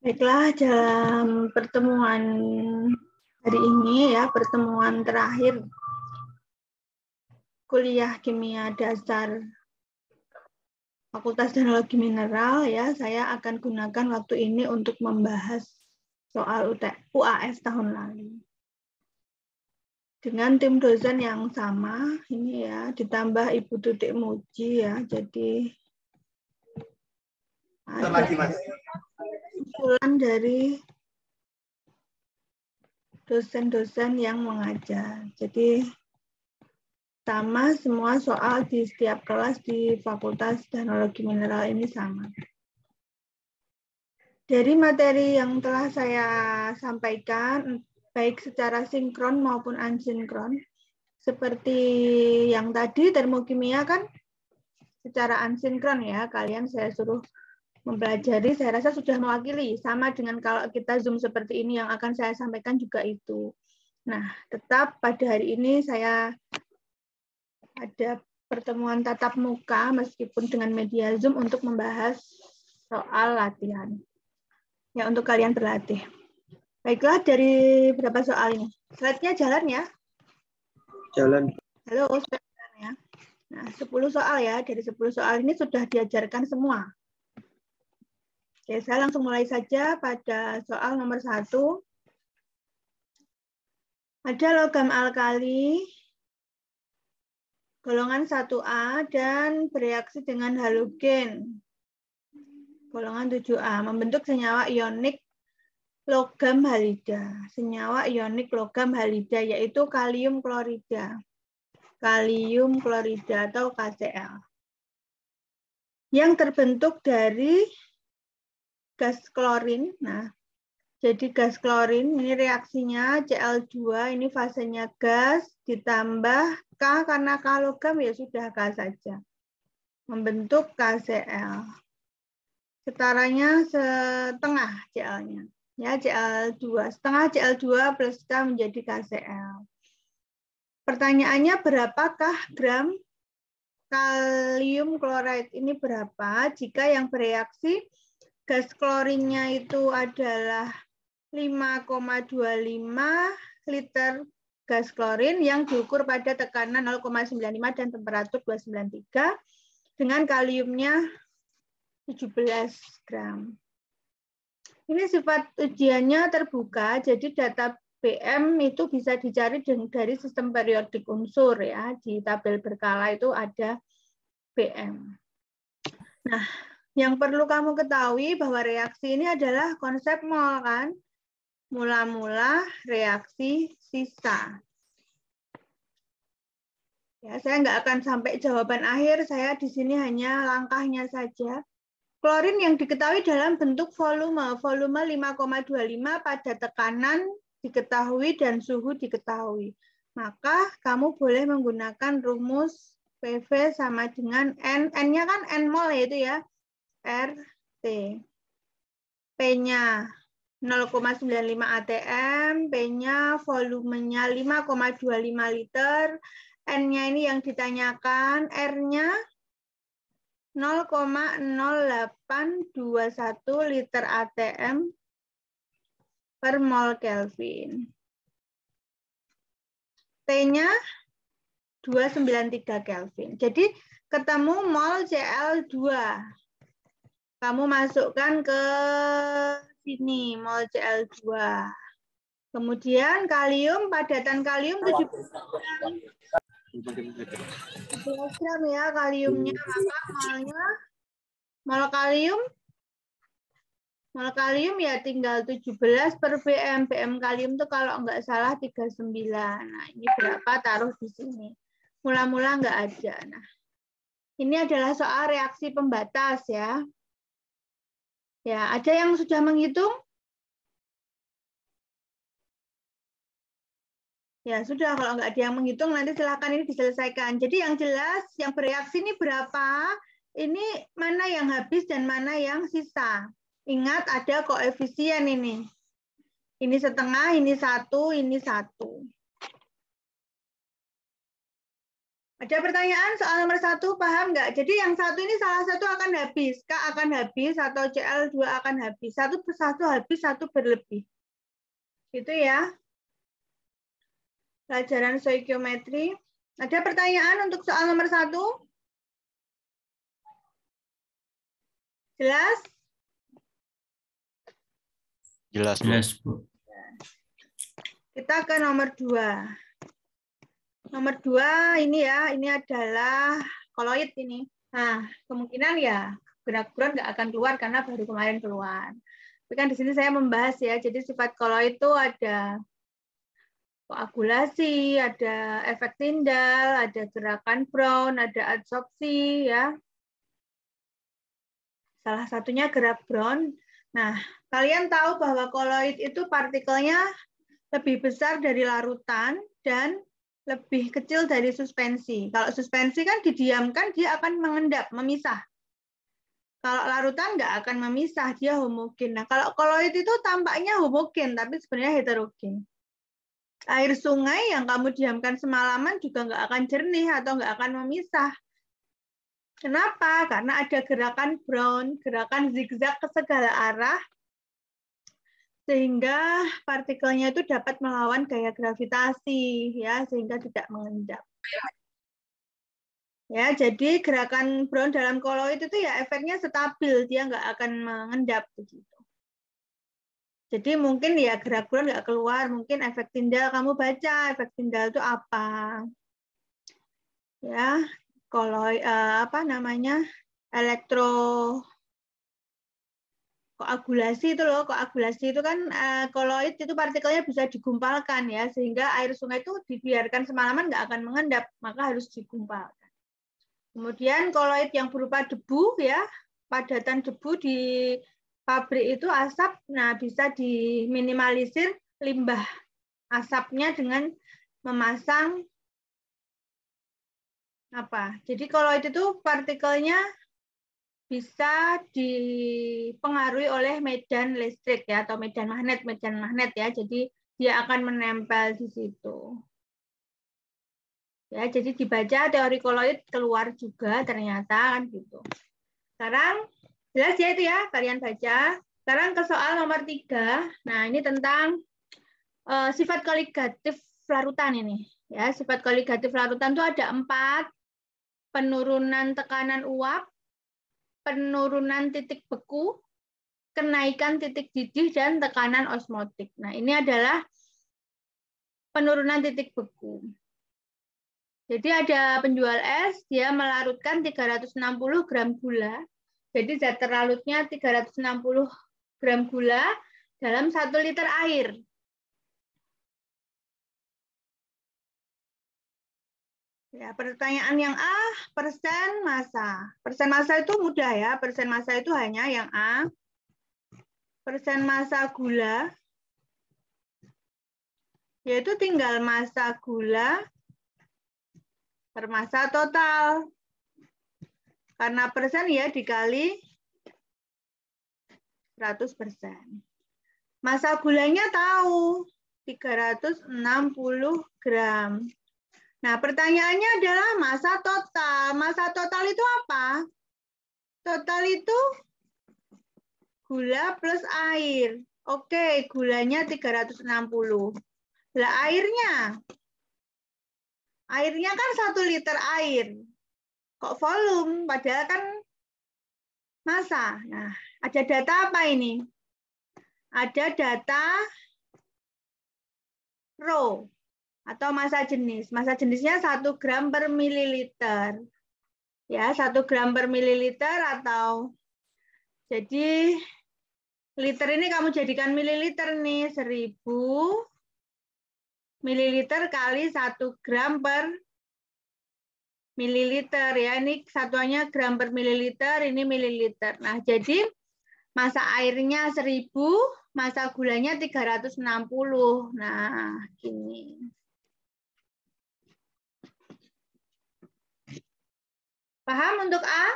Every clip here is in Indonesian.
Baiklah, dalam pertemuan hari ini ya, pertemuan terakhir kuliah kimia dasar Fakultas Teknologi Mineral ya, saya akan gunakan waktu ini untuk membahas soal UAS tahun lalu. Dengan tim dosen yang sama, ini ya, ditambah Ibu Tutik Muji ya, jadi ada usulan dari dosen-dosen yang mengajar. Jadi sama semua soal di setiap kelas di Fakultas Teknologi Mineral ini sama. Dari materi yang telah saya sampaikan, baik secara sinkron maupun asinkron, seperti yang tadi termokimia kan secara asinkron ya, kalian saya suruh mempelajari, saya rasa sudah mewakili, sama dengan kalau kita Zoom seperti ini yang akan saya sampaikan juga itu. Nah, tetap pada hari ini saya ada pertemuan tatap muka meskipun dengan media Zoom untuk membahas soal latihan. Ya, untuk kalian berlatih. Baiklah, dari berapa soal ini? Slide-nya jalan ya? Jalan. Halo, sudah jalan ya? Nah, 10 soal ya. Dari 10 soal ini sudah diajarkan semua. Oke, saya langsung mulai saja pada soal nomor 1. Ada logam alkali golongan 1A dan bereaksi dengan halogen golongan 7A membentuk senyawa ionik logam halida. Senyawa ionik logam halida yaitu kalium klorida. Kalium klorida atau KCl. Yang terbentuk dari gas klorin. Nah, jadi gas klorin ini reaksinya Cl2 ini fasenya gas ditambah K karena K logam ya sudah K saja. Membentuk KCl. Setaranya setengah Cl-nya. Ya, Cl2. Setengah Cl2 plus K menjadi KCl. Pertanyaannya berapakah gram kalium klorida ini berapa jika yang bereaksi gas klorinnya itu adalah 5,25 liter gas klorin yang diukur pada tekanan 0,95 dan temperatur 293 dengan kaliumnya 17 gram. Ini sifat ujiannya terbuka, jadi data BM itu bisa dicari dari sistem periodik unsur ya. Di tabel berkala itu ada BM. Nah, yang perlu kamu ketahui bahwa reaksi ini adalah konsep mol kan. Mula-mula reaksi sisa. Ya, saya nggak akan sampai jawaban akhir, saya di sini hanya langkahnya saja. Klorin yang diketahui dalam bentuk volume 5,25 pada tekanan diketahui dan suhu diketahui. Maka kamu boleh menggunakan rumus PV sama dengan N. N-nya kan N mol yaitu ya. RT. P-nya 0,95 atm, P-nya volumenya 5,25 liter, N-nya ini yang ditanyakan, R-nya 0,0821 liter atm per mol Kelvin. T-nya 293 Kelvin. Jadi ketemu mol Cl2. Kamu masukkan ke sini mol Cl2. Kemudian kalium, padatan kalium 17 gram ya kaliumnya, maka mol kalium ya tinggal 17 per BM. BM kalium itu kalau nggak salah 39. Nah, ini berapa taruh di sini. Mula-mula nggak ada. Nah, ini adalah soal reaksi pembatas ya. Ya, ada yang sudah menghitung? Ya sudah, kalau nggak ada yang menghitung nanti silakan ini diselesaikan. Jadi yang jelas yang bereaksi ini berapa, ini mana yang habis dan mana yang sisa. Ingat ada koefisien ini. Ini setengah, ini 1, ini 1. Ada pertanyaan soal nomor 1, paham nggak? Jadi yang satu ini salah satu akan habis, K akan habis, atau Cl2 akan habis. Satu persatu habis, satu berlebih. Gitu ya. Pelajaran stoikiometri. Ada pertanyaan untuk soal nomor 1? Jelas? Jelas, Bu. Kita ke nomor 2. Nomor 2 ini ya, ini adalah koloid ini. Nah, kemungkinan ya gerak-gerak nggak akan keluar karena baru kemarin keluar. Tapi kan di sini saya membahas ya, jadi sifat koloid itu ada koagulasi, ada efek Tyndall, ada gerakan Brown, ada adsorpsi ya. Salah satunya gerak Brown. Nah, kalian tahu bahwa koloid itu partikelnya lebih besar dari larutan dan lebih kecil dari suspensi. Kalau suspensi kan didiamkan, dia akan mengendap, memisah. Kalau larutan nggak akan memisah, dia homogen. Nah, kalau koloid itu tampaknya homogen, tapi sebenarnya heterogen. Air sungai yang kamu diamkan semalaman juga nggak akan jernih atau nggak akan memisah. Kenapa? Karena ada gerakan Brown, gerakan zigzag ke segala arah, sehingga partikelnya itu dapat melawan gaya gravitasi, ya, sehingga tidak mengendap. Ya, jadi gerakan Brown dalam koloid itu ya efeknya stabil, dia nggak akan mengendap begitu. Jadi mungkin ya gerak Brown nggak keluar, mungkin efek Tyndall kamu baca efek Tyndall itu apa? Ya, koloid apa namanya? Koagulasi itu loh, koagulasi itu kan koloid itu partikelnya bisa digumpalkan ya, sehingga air sungai itu dibiarkan semalaman nggak akan mengendap, maka harus digumpalkan. Kemudian koloid yang berupa debu ya, padatan debu di pabrik itu asap, nah bisa diminimalisir limbah asapnya dengan memasang apa? Jadi koloid itu partikelnya bisa dipengaruhi oleh medan listrik ya, atau medan magnet ya. Jadi dia akan menempel di situ. Ya, jadi dibaca teori koloid keluar juga ternyata kan gitu. Sekarang jelas ya itu ya, kalian baca. Sekarang ke soal nomor 3. Nah, ini tentang sifat koligatif larutan ini. Ya, sifat koligatif larutan itu ada 4. Penurunan tekanan uap, penurunan titik beku, kenaikan titik didih, dan tekanan osmotik. Nah, ini adalah penurunan titik beku. Jadi ada penjual es, dia melarutkan 360 gram gula. Jadi zat terlarutnya 360 gram gula dalam 1 liter air. Ya, pertanyaan yang A, persen massa. Persen massa itu mudah ya, persen massa itu hanya yang A. Persen massa gula, yaitu tinggal massa gula per massa total. Karena persen ya dikali 100%. Massa gulanya tahu, 360 gram. Nah, pertanyaannya adalah massa total. Massa total itu apa? Total itu gula plus air. Oke, gulanya 360. Lah airnya? Airnya kan 1 liter air. Kok volume? Padahal kan massa. Nah, ada data apa ini? Ada data rho atau massa jenis. Massa jenisnya 1 gram per mililiter. Ya, 1 gram per mililiter atau jadi liter ini kamu jadikan mililiter nih, 1000 mililiter kali 1 gram per mililiter ya. Ini satuannya gram per mililiter, ini mililiter. Nah, jadi massa airnya 1000, massa gulanya 360. Nah, gini. Paham untuk A?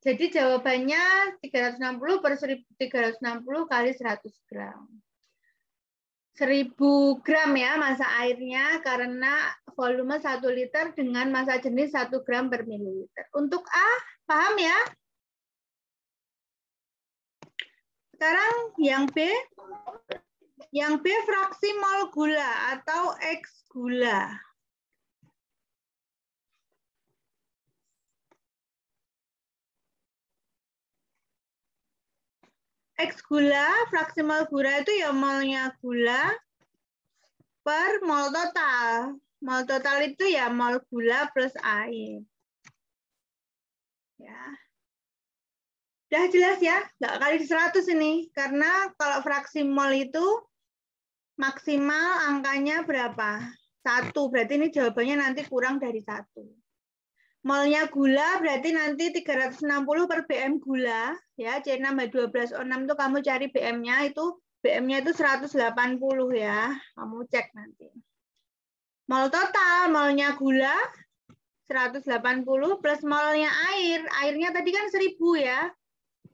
Jadi jawabannya 360 per 1360 kali 100 gram. 1000 gram ya massa airnya karena volume 1 liter dengan massa jenis 1 gram per mililiter. Untuk A, paham ya? Sekarang yang B. Yang B fraksi mol gula atau X gula. X gula, fraksi mol gula itu ya molnya gula per mol total. Mol total itu ya mol gula plus air. Ya. Udah jelas ya? Nggak kali 100 ini. Karena kalau fraksi mol itu maksimal angkanya berapa? 1. Berarti ini jawabannya nanti kurang dari 1. Molnya gula berarti nanti 360 per BM gula. Ya, C6H12O6 itu kamu cari BM-nya itu 180 ya. Kamu cek nanti. Mol total, molnya gula 180 plus molnya air. Airnya tadi kan 1000 ya.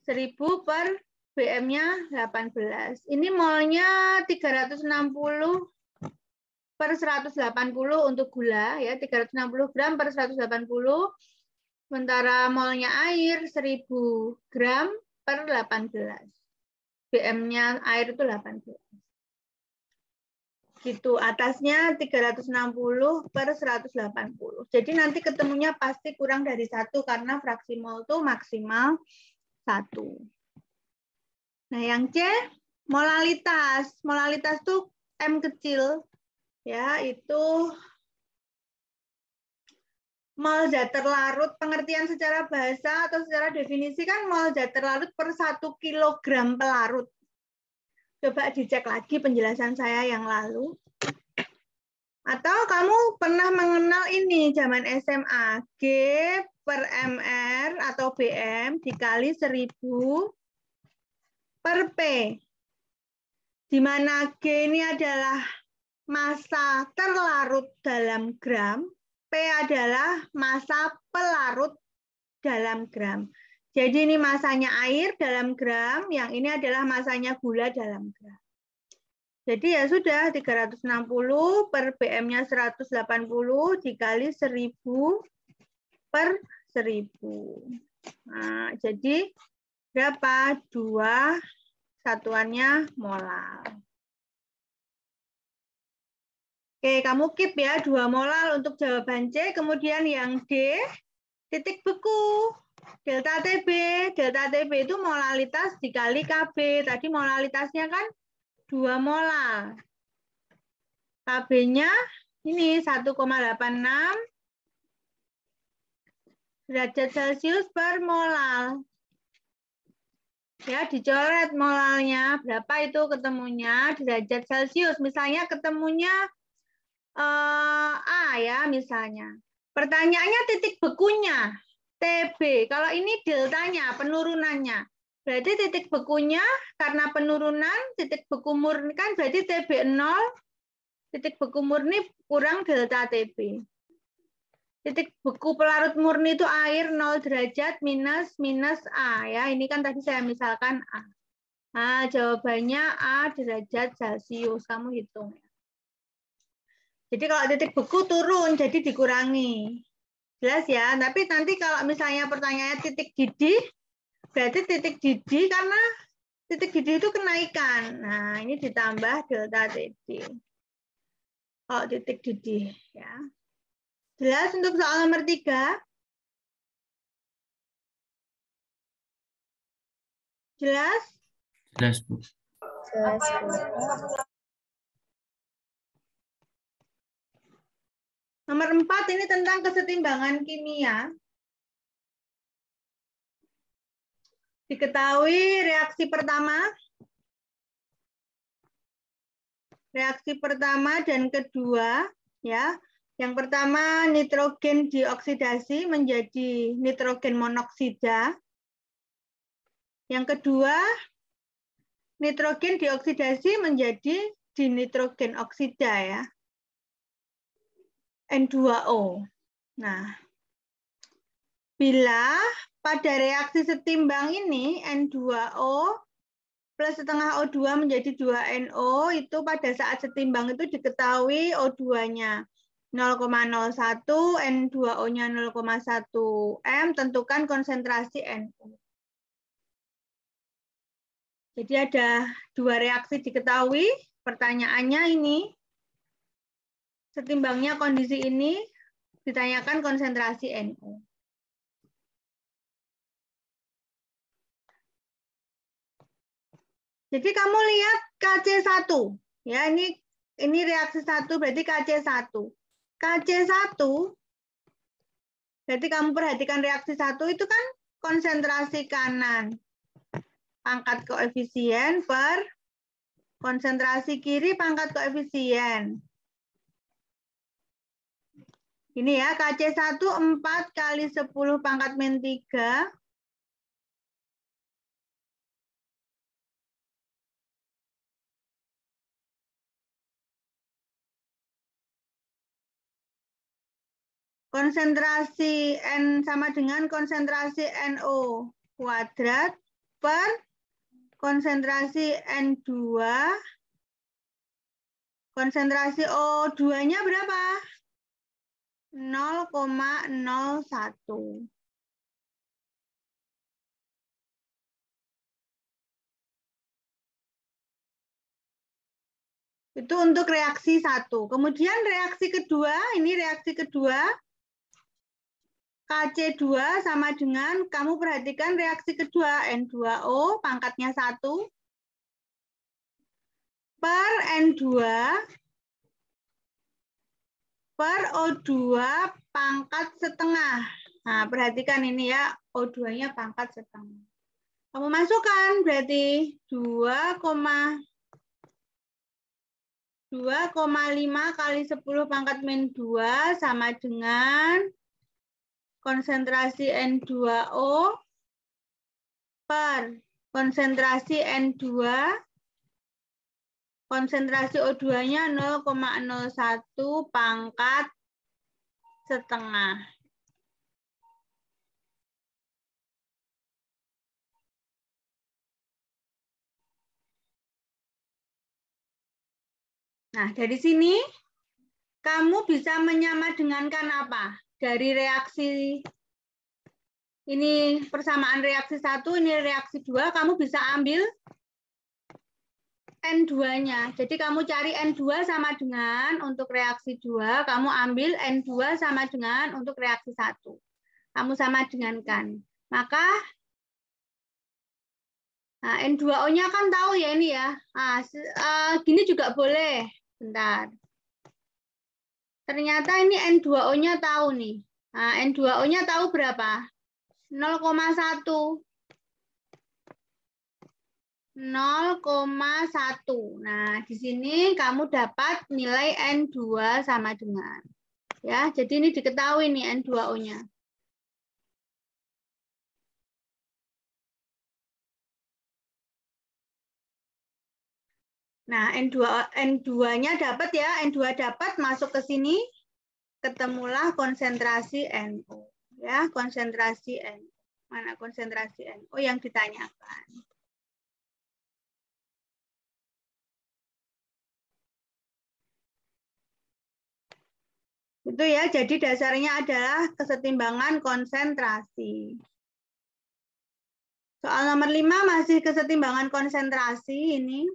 1000 per BM-nya 18. Ini molnya 360 per 180 untuk gula ya, 360 gram per 180. Sementara molnya air 1000 gram per 18. BM-nya air itu 18. Gitu, atasnya 360 per 180. Jadi nanti ketemunya pasti kurang dari 1 karena fraksi mol itu maksimal 1. Nah, yang C, molalitas. Molalitas itu M kecil, ya, itu mol zat terlarut. Pengertian secara bahasa atau secara definisi kan mol zat terlarut per 1 kilogram pelarut. Coba dicek lagi penjelasan saya yang lalu. Atau kamu pernah mengenal ini zaman SMA, G per MR atau BM dikali 1000 per P. Di mana G ini adalah massa terlarut dalam gram, P adalah massa pelarut dalam gram. Jadi ini masanya air dalam gram, yang ini adalah masanya gula dalam gram. Jadi ya sudah 360 per BM-nya 180 dikali 1000 per 1000. Nah, jadi berapa? 2 satuannya molal. Oke, kamu keep ya 2 molal untuk jawaban C. Kemudian yang D, titik beku. Delta TB. Delta TB itu molalitas dikali KB. Tadi molalitasnya kan 2 molal. KB-nya ini 1,86 derajat Celcius per molal. Ya, dicoret molalnya. Berapa itu ketemunya derajat Celcius. Misalnya ketemunya A ya, misalnya. Pertanyaannya titik bekunya, TB. Kalau ini deltanya, penurunannya. Berarti titik bekunya karena penurunan, titik beku murni kan berarti TB 0, titik beku murni kurang delta TB. Titik beku pelarut murni itu air 0 derajat minus A ya. Ini kan tadi saya misalkan A. Nah, jawabannya A derajat Celcius. Kamu hitung. Jadi kalau titik beku turun, jadi dikurangi. Jelas ya? Tapi nanti kalau misalnya pertanyaannya titik didih, berarti titik didih karena titik didih itu kenaikan. Nah, ini ditambah delta TB. Kalau titik didih. Ya. Jelas untuk soal nomor 3? Jelas? Jelas, Bu. Jelas, Bu. Nomor 4 ini tentang kesetimbangan kimia. Diketahui reaksi pertama dan kedua, ya. Yang pertama nitrogen dioksidasi menjadi nitrogen monoksida. Yang kedua nitrogen dioksidasi menjadi dinitrogen oksida ya. N2O. Nah, bila pada reaksi setimbang ini N2O plus setengah O2 menjadi 2NO, itu pada saat setimbang itu diketahui O2-nya 0,01, N2O-nya 0,1 M, tentukan konsentrasi NO. Jadi ada dua reaksi diketahui, pertanyaannya ini, setimbangnya kondisi ini, ditanyakan konsentrasi NO. Jadi kamu lihat KC1, ya ini reaksi 1 berarti KC1. KC1 berarti kamu perhatikan reaksi 1 itu kan konsentrasi kanan pangkat koefisien per konsentrasi kiri pangkat koefisien. Ini ya KC1 4 kali 10 pangkat min 3 konsentrasi N sama dengan konsentrasi NO kuadrat per konsentrasi N2. Konsentrasi O2-nya berapa? 0,01. Itu untuk reaksi 1. Kemudian reaksi kedua, ini reaksi kedua. KC2 sama dengan, kamu perhatikan reaksi kedua, N2O pangkatnya 1 per N2 per O2 pangkat setengah. Nah, perhatikan ini ya, O2-nya pangkat setengah. Kamu masukkan berarti 2,5 kali 10 pangkat min 2 sama dengan konsentrasi N2O per konsentrasi N2, konsentrasi O2-nya 0,01 pangkat setengah. Nah, dari sini kamu bisa menyamadengankan apa? Dari reaksi ini persamaan reaksi 1, ini reaksi 2, kamu bisa ambil N2-nya. Jadi kamu cari N2 sama dengan untuk reaksi 2, kamu ambil N2 sama dengan untuk reaksi 1. Kamu sama dengankan. Maka nah, N2O-nya kan tahu ya ini ya. Nah, gini juga boleh. Bentar. Ternyata ini N2O-nya tahu nih. Nah, N2O-nya tahu berapa? 0,1. 0,1. Nah, di sini kamu dapat nilai N2 sama dengan. Ya, jadi ini diketahui nih N2O-nya. Nah, N2-nya dapat ya, N2 dapat masuk ke sini, ketemulah konsentrasi NO. Ya, konsentrasi NO. Mana konsentrasi NO yang ditanyakan? Itu ya, jadi dasarnya adalah kesetimbangan konsentrasi. Soal nomor 5 masih kesetimbangan konsentrasi ini.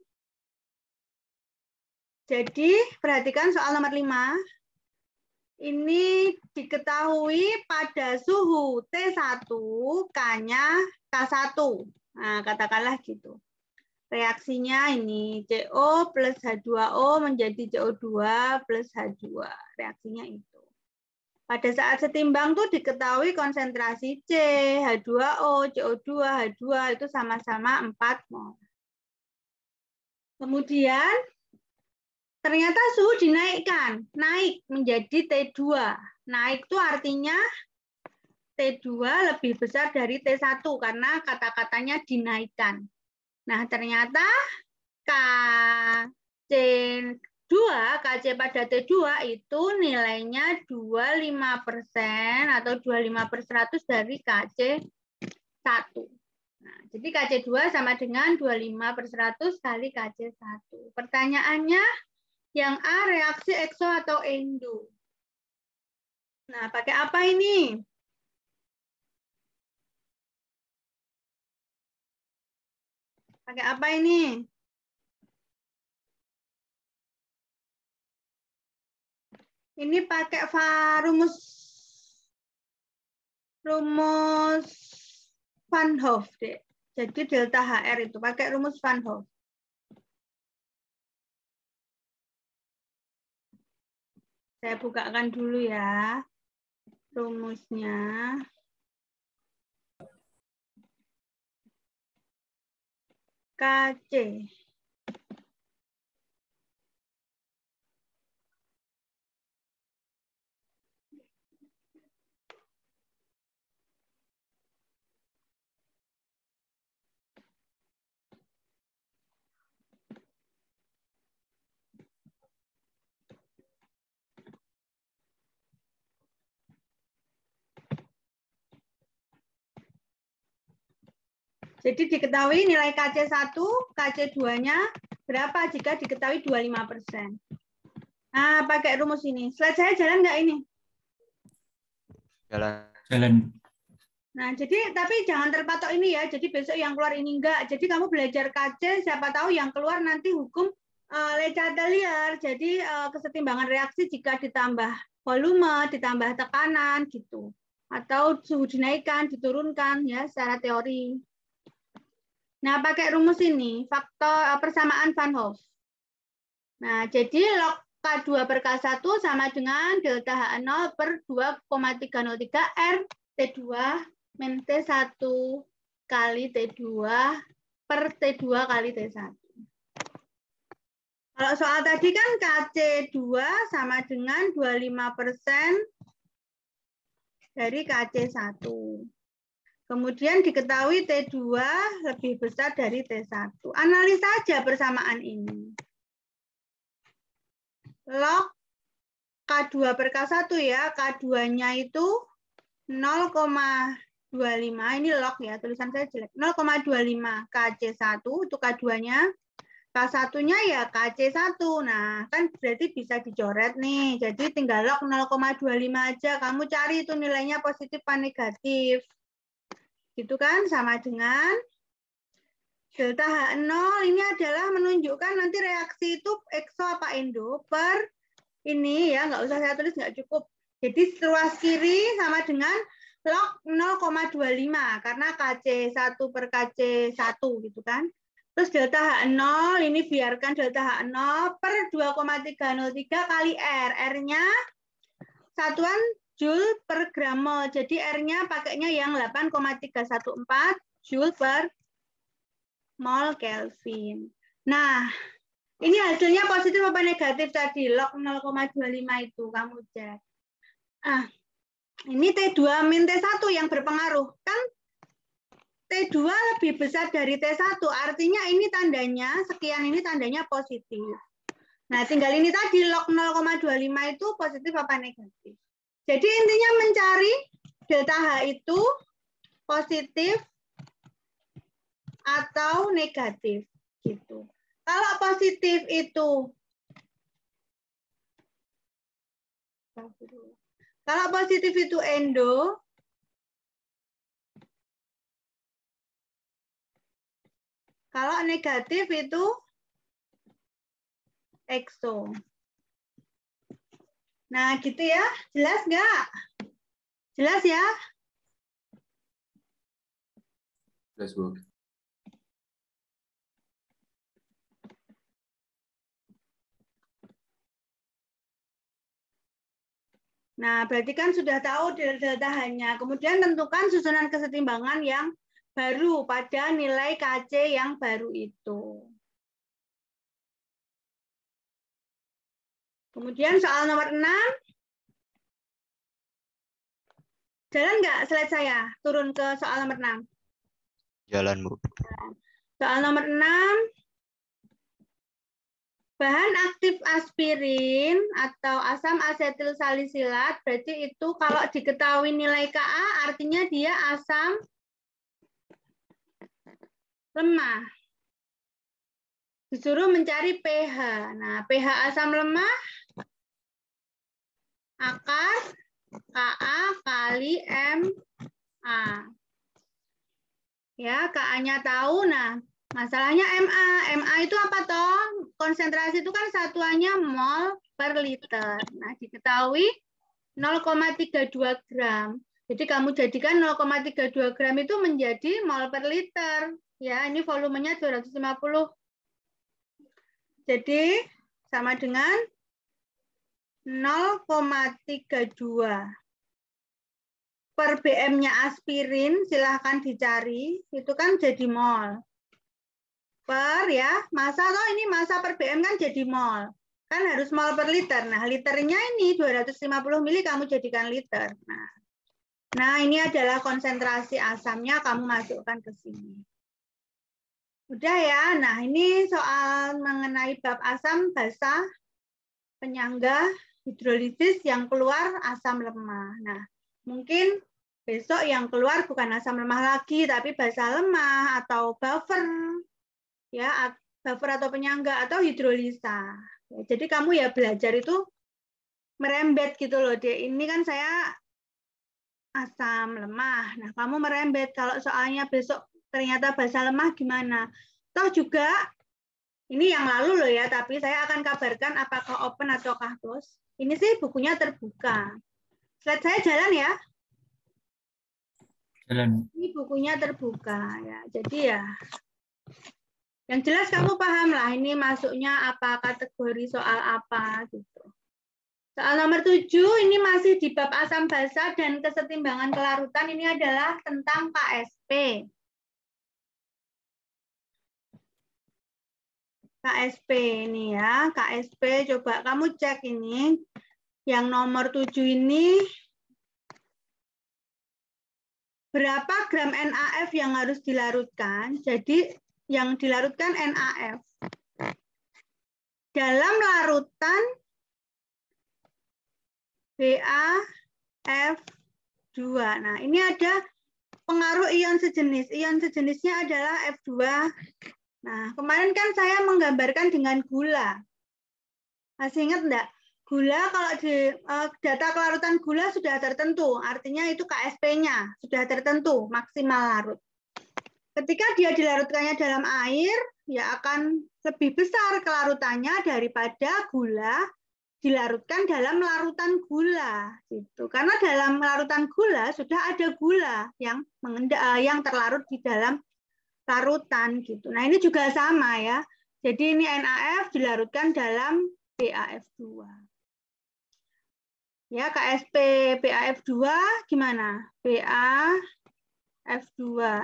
Jadi, perhatikan soal nomor 5. Ini diketahui pada suhu T1, K-nya K1. Nah, katakanlah gitu. Reaksinya ini CO plus H2O menjadi CO2 plus H2. Reaksinya itu. Pada saat setimbang tuh diketahui konsentrasi C, H2O, CO2, H2 itu sama-sama 4 mol. Kemudian ternyata suhu dinaikkan, naik menjadi T2. Naik itu artinya T2 lebih besar dari T1 karena kata-katanya dinaikkan. Nah, ternyata KC pada T2 itu nilainya 25% atau 25/100 dari KC1. Nah, jadi KC2 sama dengan 25/100 kali KC1. Pertanyaannya, yang A reaksi ekso atau endo? Nah, pakai apa ini? Pakai apa ini? Ini pakai rumus Van Hoff, Dek. Jadi delta HR itu pakai rumus Van Hoff. Saya bukakan dulu ya rumusnya. KC. Jadi diketahui nilai KC1, KC2-nya berapa jika diketahui 25%. Nah, pakai rumus ini. Slide saya jalan nggak ini? Jalan. Nah, jadi tapi jangan terpatok ini ya. Jadi besok yang keluar ini enggak. Jadi kamu belajar KC, siapa tahu yang keluar nanti hukum Le Chatelier. Jadi kesetimbangan reaksi jika ditambah volume, ditambah tekanan gitu. Atau suhu dinaikkan, diturunkan ya secara teori. Nah, pakai rumus ini, faktor persamaan Van Hoff. Nah, jadi log K2/K1 sama dengan delta H0 per 2,303 R T2 min T1 kali T2 per T2 kali T1. Kalau soal tadi kan KC2 sama dengan 25% dari KC1. Kemudian diketahui T2 lebih besar dari T1. Analisa saja persamaan ini. Log K2/K1 ya, K2-nya itu 0,25. Ini log ya, tulisan saya jelek. 0,25 KC1 itu K2-nya. K1-nya ya KC1. Nah, kan berarti bisa dicoret nih. Jadi tinggal log 0,25 aja. Kamu cari itu nilainya positif apa negatif. Gitu kan, sama dengan delta H0 ini adalah menunjukkan nanti reaksi itu ekso apa endo per ini ya, nggak usah saya tulis, nggak cukup. Jadi ruas kiri sama dengan log 0,25 karena KC1 per KC1 gitu kan. Terus delta H0 ini biarkan delta H0 per 2,303 kali R. R-nya satuan Joule per gram mol. Jadi R-nya pakainya yang 8,314 Joule per mol Kelvin. Nah, ini hasilnya positif apa negatif tadi? Log 0,25 itu kamu cek. Ah, ini T2 min T1 yang berpengaruh. Kan T2 lebih besar dari T1, artinya ini tandanya, sekian ini tandanya positif. Nah, tinggal ini tadi log 0,25 itu positif apa negatif. Jadi intinya mencari delta H itu positif atau negatif gitu. Kalau positif itu endo, kalau negatif itu ekso. Nah, gitu ya. Jelas nggak? Jelas ya? Jelas, Bu. Nah, berarti kan sudah tahu delta H-nya. Kemudian tentukan susunan kesetimbangan yang baru pada nilai KC yang baru itu. Kemudian soal nomor 6. Jalan nggak slide saya? Turun ke soal nomor 6. Jalan, Bu. Soal nomor 6. Bahan aktif aspirin atau asam asetil salisilat, berarti itu kalau diketahui nilai Ka, artinya dia asam lemah. Disuruh mencari pH. Nah, pH asam lemah akar Ka kali Ma. Ya, Ka-nya tahu. Nah, masalahnya Ma. Ma itu apa toh? Konsentrasi itu kan satuannya mol per liter. Nah, diketahui 0,32 gram. Jadi kamu jadikan 0,32 gram itu menjadi mol per liter. Ya, ini volumenya 250. Jadi sama dengan 0,32 per BM-nya aspirin, silahkan dicari, itu kan jadi mol. Per ya, massa toh ini massa per BM kan jadi mol. Kan harus mol per liter. Nah, liternya ini 250 mili kamu jadikan liter. Nah, ini adalah konsentrasi asamnya, kamu masukkan ke sini. Udah ya, nah ini soal mengenai bab asam basa, penyangga, hidrolisis yang keluar asam lemah. Nah, mungkin besok yang keluar bukan asam lemah lagi, tapi basa lemah atau buffer, ya, buffer atau penyangga atau hidrolisa. Ya, jadi kamu ya belajar itu merembet gitu loh. Ini kan saya asam lemah. Nah, kamu merembet. Kalau soalnya besok ternyata basa lemah gimana? Toh juga ini yang lalu loh ya, tapi saya akan kabarkan apakah open ataukah close. Ini sih bukunya terbuka. Slide saya jalan ya? Jalan. Ini bukunya terbuka ya. Jadi ya, yang jelas kamu paham lah ini masuknya apa, kategori soal apa gitu. Soal nomor 7 ini masih di bab asam basa dan kesetimbangan kelarutan. Ini adalah tentang KSP. KSP ini ya, KSP coba kamu cek ini. Yang nomor 7 ini berapa gram NaF yang harus dilarutkan? Jadi yang dilarutkan NaF. Dalam larutan BaF2. Nah, ini ada pengaruh ion sejenis. Ion sejenisnya adalah F2. Nah, kemarin kan saya menggambarkan dengan gula. Masih ingat enggak? Gula kalau di data kelarutan gula sudah tertentu, artinya itu KSP-nya sudah tertentu, maksimal larut. Ketika dia dilarutkannya dalam air, ya akan lebih besar kelarutannya daripada gula dilarutkan dalam larutan gula gitu. Karena dalam larutan gula sudah ada gula yang terlarut di dalam larutan gitu. Nah, ini juga sama ya. Jadi ini NaF dilarutkan dalam BaF2. Ya, KSP BaF2 gimana? BaF2.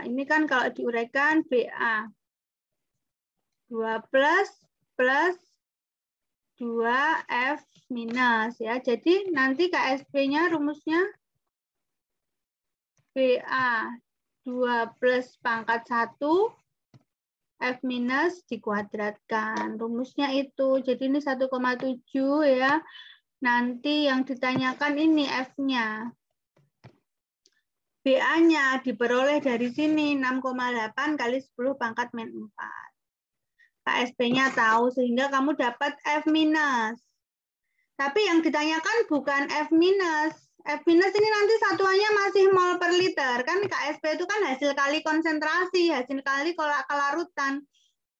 Ini kan kalau diuraikan Ba2 plus 2F minus ya. Jadi nanti KSP-nya rumusnya Ba2 plus pangkat 1 F minus dikuadratkan. Rumusnya itu. Jadi ini 1,7 ya. Nanti yang ditanyakan ini F-nya. BA-nya diperoleh dari sini 6,8 kali 10 pangkat min 4. KSP-nya tahu sehingga kamu dapat F minus. Tapi yang ditanyakan bukan F minus. F minus ini nanti satuannya masih mol per liter. Kan KSP itu kan hasil kali konsentrasi, hasil kali kelarutan.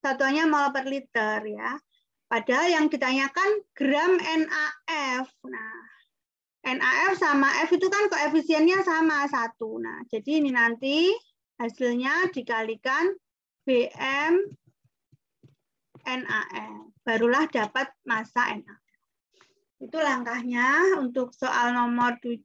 Satuannya mol per liter ya. Padahal yang ditanyakan gram NaF. Nah, NaF sama F itu kan koefisiennya sama 1. Nah, jadi ini nanti hasilnya dikalikan BM NaF. Barulah dapat massa NaF. Itu langkahnya untuk soal nomor 7.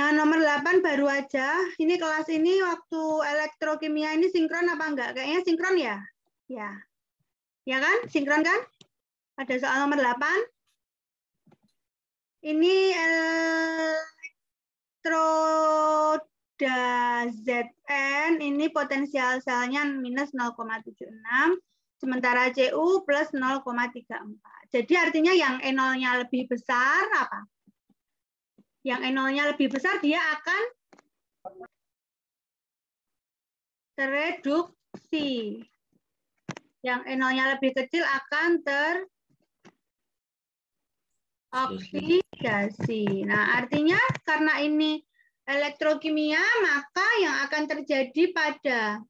Nah, nomor 8 baru aja. Ini kelas ini waktu elektrokimia ini sinkron apa enggak? Kayaknya sinkron ya? Ya. Ya kan? Sinkron kan? Ada soal nomor 8. Ini elektroda Zn, ini potensial selnya minus 0,76. Sementara Cu plus 0,34. Jadi artinya yang E0-nya lebih besar apa? Yang E0-nya lebih besar dia akan tereduksi. Yang NO-nya lebih kecil akan teroksidasi. Nah, artinya karena ini elektrokimia, maka yang akan terjadi pada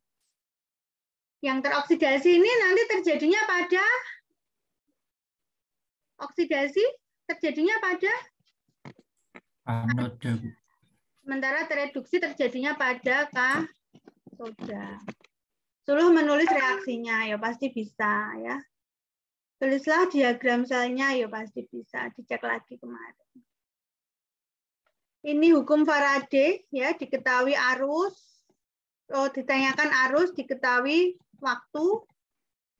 yang teroksidasi ini nanti terjadinya pada oksidasi, terjadinya pada Anoda. sementara tereduksi terjadinya pada katoda. Suruh menulis reaksinya, ya pasti bisa ya. Tulislah diagram selnya, ya pasti bisa. Dicek lagi kemarin. Ini hukum Faraday, ya, diketahui arus. Oh, ditanyakan arus, diketahui waktu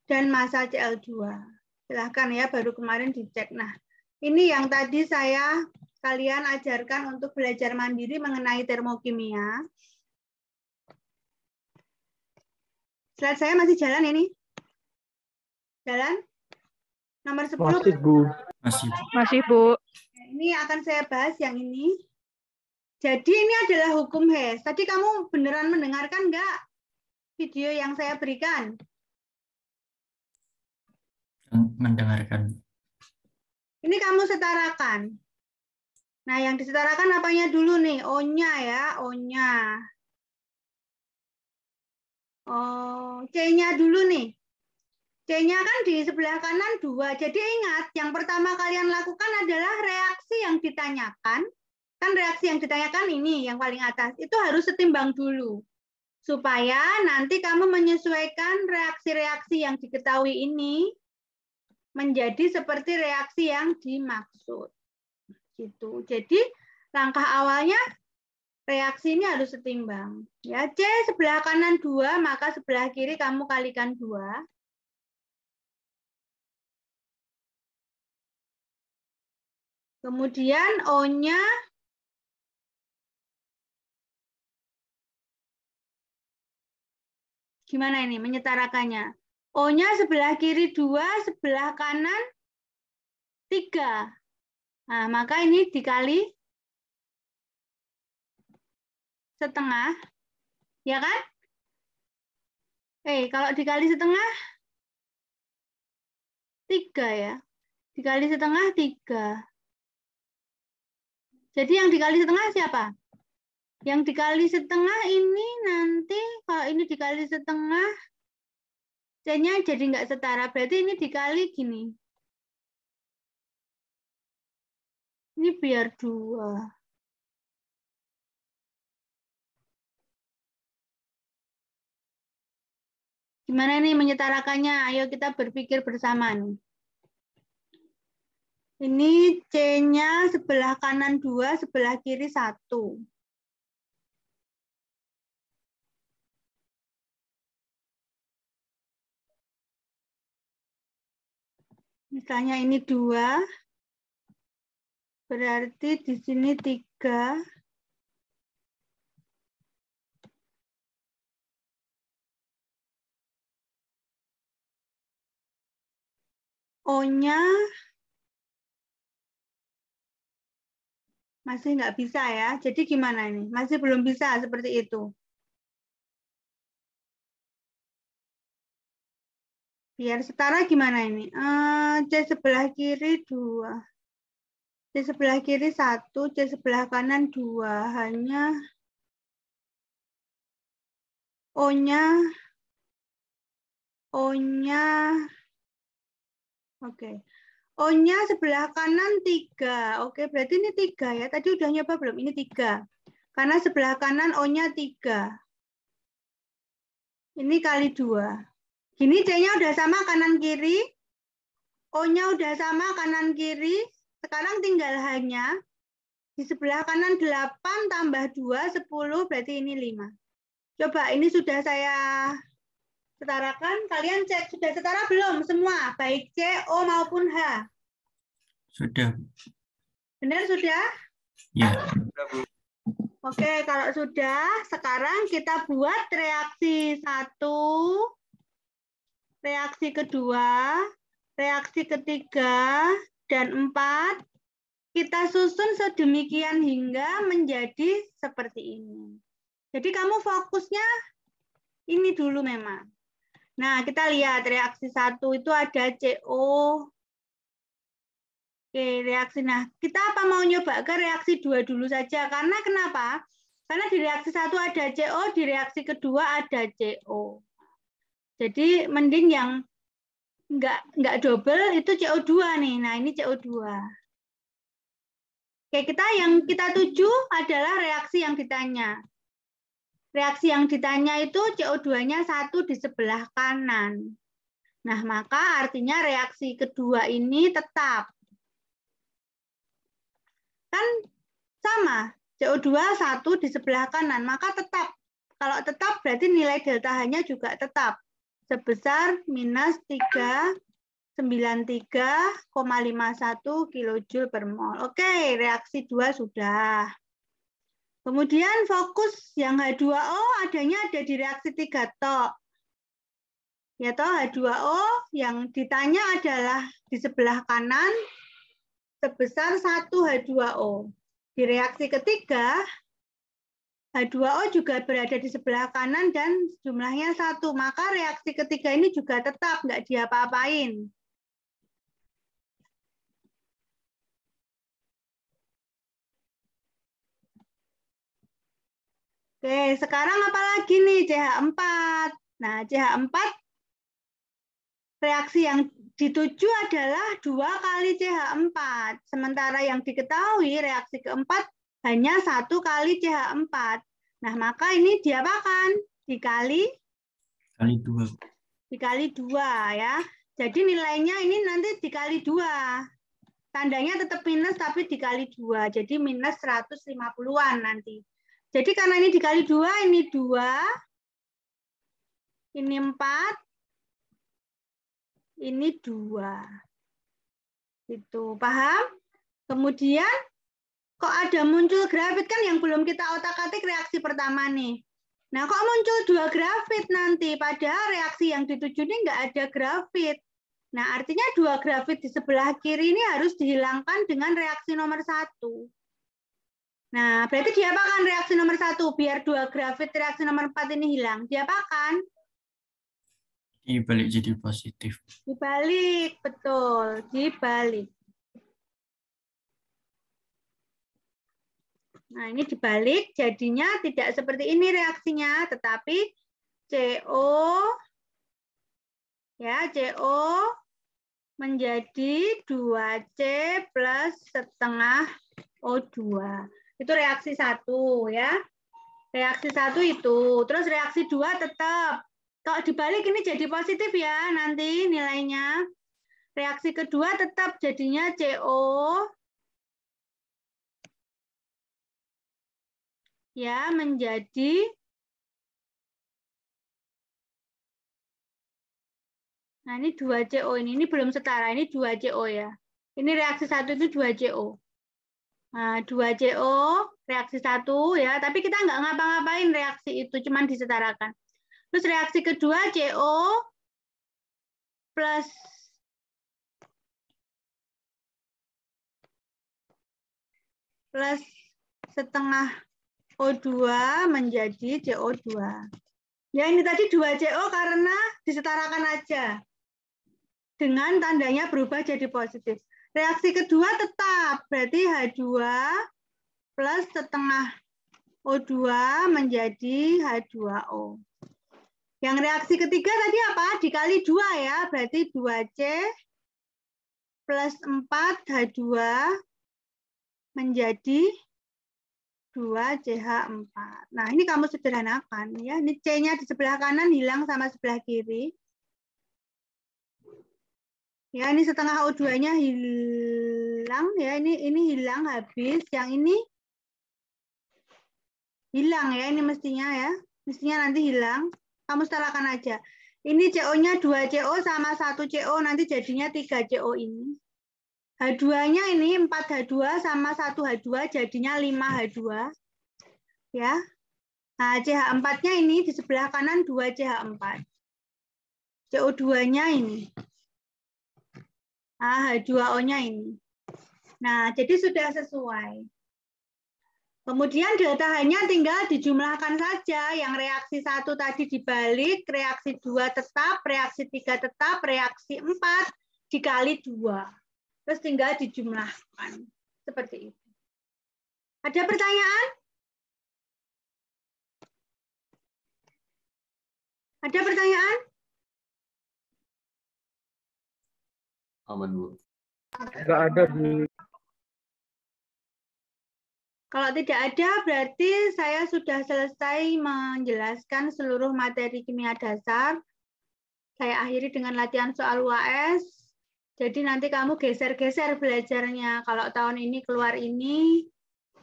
dan massa Cl2. Silahkan ya, baru kemarin dicek. Nah, ini yang tadi kalian ajarkan untuk belajar mandiri mengenai termokimia. Slide saya masih jalan ini? Jalan? Nomor 10. Masih, Bu. Masih, Bu. Ini akan saya bahas yang ini. Jadi ini adalah hukum Hess. Tadi kamu beneran mendengarkan nggak video yang saya berikan? Mendengarkan. Ini kamu setarakan. Nah, yang disetarakan apanya dulu nih? O-nya ya, O-nya. Oh, C-nya dulu nih. C-nya kan di sebelah kanan 2. Jadi ingat, yang pertama kalian lakukan adalah reaksi yang ditanyakan. Kan reaksi yang ditanyakan ini, yang paling atas. Itu harus setimbang dulu. Supaya nanti kamu menyesuaikan reaksi-reaksi yang diketahui ini menjadi seperti reaksi yang dimaksud. Gitu. Jadi langkah awalnya reaksi ini harus setimbang. Ya, C sebelah kanan 2, maka sebelah kiri kamu kalikan 2. Kemudian O-nya gimana ini menyetarakannya? O-nya sebelah kiri 2, sebelah kanan 3. Nah, maka ini dikali setengah. Ya kan? Kalau dikali setengah 3 ya. Dikali setengah 3. Jadi yang dikali setengah siapa? Yang dikali setengah ini nanti, kalau ini dikali setengah, C-nya jadi nggak setara. Berarti ini dikali gini. Ini biar 2. Gimana nih menyetarakannya? Ayo kita berpikir bersama nih. Ini C-nya sebelah kanan 2, sebelah kiri 1. Misalnya ini 2, berarti di sini 3. O-nya masih nggak bisa ya. Jadi gimana ini? Masih belum bisa seperti itu. Biar setara gimana ini? C sebelah kiri 2. C sebelah kiri 1, C sebelah kanan 2. Hanya O-nya oke. O-nya sebelah kanan 3. Oke, berarti ini 3 ya. Tadi udah nyoba belum? Ini 3. Karena sebelah kanan O-nya 3. Ini kali 2. Gini C-nya udah sama kanan kiri. O-nya udah sama kanan kiri. Sekarang tinggal hanya di sebelah kanan 8 tambah 2, 10, berarti ini 5. Coba, ini sudah saya setarakan. Kalian cek sudah setara belum semua? Baik C, O maupun H. Sudah. Benar sudah? Ya. Oke, kalau sudah, sekarang kita buat reaksi 1, reaksi kedua, reaksi ketiga, dan 4. Kita susun sedemikian hingga menjadi seperti ini. Jadi kamu fokusnya Ini dulu memang. Nah, kita lihat reaksi 1 itu ada CO. Oke, reaksi. Nah, kita apa mau nyoba ke reaksi 2 dulu saja. Karena kenapa? Karena di reaksi 1 ada CO, di reaksi kedua ada CO. Jadi mending yang nggak double itu CO2 nih. Nah, ini CO2. Oke, yang kita tuju adalah reaksi yang ditanya. Reaksi yang ditanya itu CO2-nya 1 di sebelah kanan. Nah, maka artinya reaksi kedua ini tetap. Kan sama, CO2 1 di sebelah kanan, maka tetap. Kalau tetap berarti nilai delta H-nya juga tetap. Sebesar minus 393,51 kJ per mol. Oke, reaksi 2 sudah. Kemudian fokus yang H2O adanya ada di reaksi 3 tok. Ya toh, H2O yang ditanya adalah di sebelah kanan sebesar 1 H2O. Di reaksi ketiga, H2O juga berada di sebelah kanan dan jumlahnya 1. Maka reaksi ketiga ini juga tetap, nggak diapa-apain. Oke, sekarang apa lagi nih? CH4. Nah, CH4 reaksi yang dituju adalah 2 kali CH4. Sementara yang diketahui reaksi keempat hanya 1 kali CH4. Nah, maka ini diapakan? Dikali 2. Dikali 2 ya. Jadi nilainya ini nanti dikali 2. Tandanya tetap minus tapi dikali 2. Jadi minus 150-an nanti. Jadi karena ini dikali 2, ini 2, ini 4, ini 2. Itu paham? Kemudian kok ada muncul grafit kan yang belum kita otak-atik reaksi pertama nih. Nah, kok muncul 2 grafit nanti? Padahal reaksi yang dituju ini nggak ada grafit. Nah, artinya 2 grafit di sebelah kiri ini harus dihilangkan dengan reaksi nomor 1. Nah, berarti diapakan reaksi nomor 1? Biar 2 grafit reaksi nomor 4 ini hilang. Diapakan? Dibalik jadi positif. Dibalik, betul. Dibalik. Nah, ini dibalik, jadinya tidak seperti ini reaksinya, tetapi CO menjadi 2C plus setengah O2. Itu reaksi 1 ya. Reaksi 1 itu. Terus reaksi 2 tetap. Kalau dibalik ini jadi positif ya nanti nilainya. Reaksi kedua tetap jadinya CO ya menjadi nah ini 2CO ini belum setara, ini 2CO ya. Ini reaksi 1 itu 2CO. Nah, 2CO reaksi 1 ya, tapi kita nggak ngapa-ngapain reaksi itu, cuman disetarakan. Terus reaksi kedua CO plus setengah O2 menjadi CO2. Ya ini tadi 2CO karena disetarakan aja. Dengan tandanya berubah jadi positif. Reaksi kedua tetap, berarti H2 plus setengah O2 menjadi H2O. Yang reaksi ketiga tadi apa? Dikali 2 ya, berarti 2C plus 4H2 menjadi 2CH4. Nah, ini kamu sederhanakan ya. Ini C-nya di sebelah kanan hilang sama sebelah kiri. Ya, ini setengah O2-nya hilang ya. Ini hilang habis, yang ini hilang ya, ini mestinya ya. Mestinya nanti hilang. Kamu setarakan aja. Ini CO-nya 2CO sama 1CO nanti jadinya 3CO ini. H2-nya ini 4H2 sama 1H2 jadinya 5H2. Ya. Nah, CH4-nya ini di sebelah kanan 2CH4. CO2-nya ini. Nah, H2O-nya ini. Nah, jadi sudah sesuai. Kemudian delta H-nya tinggal dijumlahkan saja. Yang reaksi 1 tadi dibalik, reaksi 2 tetap, reaksi 3 tetap, reaksi 4 dikali 2. Terus tinggal dijumlahkan. Seperti itu. Ada pertanyaan? Ada pertanyaan? Aman, Bu. Enggak ada, Bu. Kalau tidak ada, berarti saya sudah selesai menjelaskan seluruh materi kimia dasar. Saya akhiri dengan latihan soal UAS. Jadi nanti kamu geser-geser belajarnya. Kalau tahun ini keluar ini,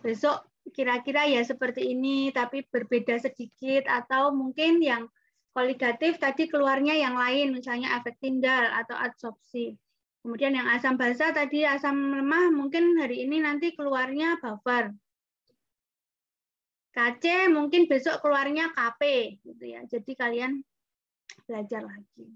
besok kira-kira ya seperti ini, tapi berbeda sedikit. Atau mungkin yang koligatif tadi keluarnya yang lain, misalnya efek tindal atau adsorpsi. Kemudian yang asam basa tadi asam lemah, mungkin hari ini nanti keluarnya buffer. KC mungkin besok keluarnya KP gitu ya. Jadi kalian belajar lagi.